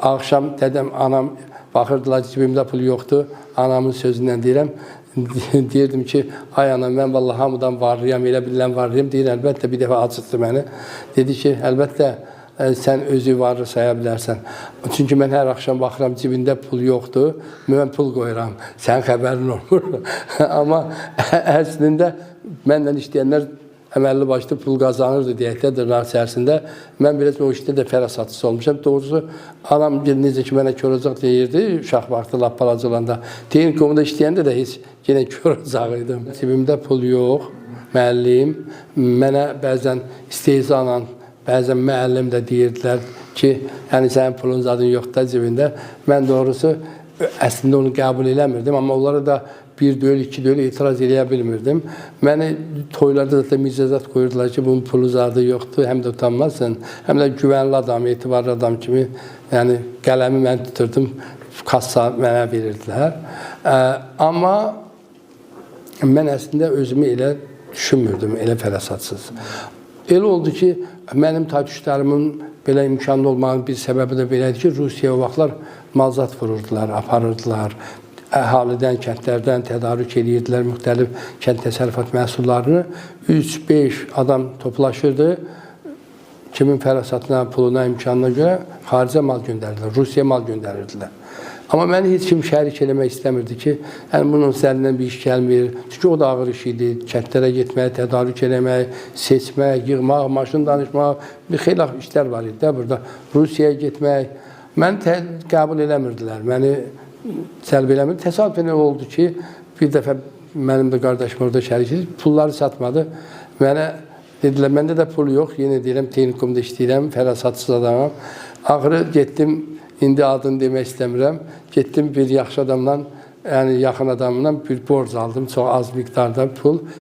Akşam dedem, anam baxırdılar, cibimdə pul yoxdur. Anamın sözündən deyirəm. Deyirdim ki, ay anam, mən vallahi hamıdan varlıyam, elə bilən varlıyam. Deyir, əlbəttə bir dəfə acıtdı məni. Dedi ki, əlbəttə sən özü varlı saya bilərsən. Çünki mən hər axşam baxıram, cibində pul yoxdur, mən pul qoyuram. Sənin xəbərin olmur. Amma əslində məndən işləyənlər əməlli başlı pul qazanırdı deyək də, dırnaq içərisində. Mən biraz o işdə də fərasatçısı olmuşam. Doğrusu, anam necə ki, mənə kör ocaq deyirdi, uşaq vaxtı, lap balaca olanda. Texnikumda işləyəndə də heç yenə kör ocaq idim. Cibimdə pul yox, müəllim. Mənə bəzən istehzanla, bəzən müəllim də deyirdilər ki, yəni sənin pulun zadın yoxdur cibində. Mən doğrusu, əslində onu qəbul eləmirdim, amma onlara da bir deyil, iki deyil etiraz eləyə bilmirdim. Məni toylarda da mücazat qoyurdular ki, bunun pulu zadı yoxdur, həm də utanmazsın, həm də güvənli adam, etibarlı adam kimi, yəni qələmi mən tuturdum, kassa mənə verirdilər. Amma mən əslində özümü elə düşünmürdüm, elə fərasatsız. Elə oldu ki, mənim taytuşlarımın belə imkanlı olmağının bir səbəbi də belədir ki, Rusiyaya o vaxtlar malzat vururdular, aparırdılar. Əhalidən, kəndlərdən tədarük edirdilər müxtəlif kənd təsərrüfat məhsullarını. 3-5 adam toplaşırdı. Kimin fərasatına, puluna, imkanına görə xaricə mal göndərirdilər, Rusiyaya mal göndərirdilər. Amma məni heç kim şərik eləmək istəmirdi ki, yəni bunun üzərindən bir iş gəlmir. Çünki o da ağır iş idi. Kəndlərə getmək, tədarük eləmək, seçmək, yığmaq, maşın danışmaq, bir xeyli işlər var idi də burada. Rusiyaya getmək. Məni qəbul eləmirdilər. Məni cəlb eləmir. Təsadüfən oldu ki, bir dəfə mənim də qardaşım orada şərik idi, pulları satmadı. Mənə dedilər, məndə də pul yox, yenə deyirəm, texnikumda işləyirəm, fərasatsız adamam. Axırı getdim, indi adını demək istəmirəm, getdim bir yaxşı adamla, yəni yaxın adamla bir borc aldım, çox az miqdarda pul.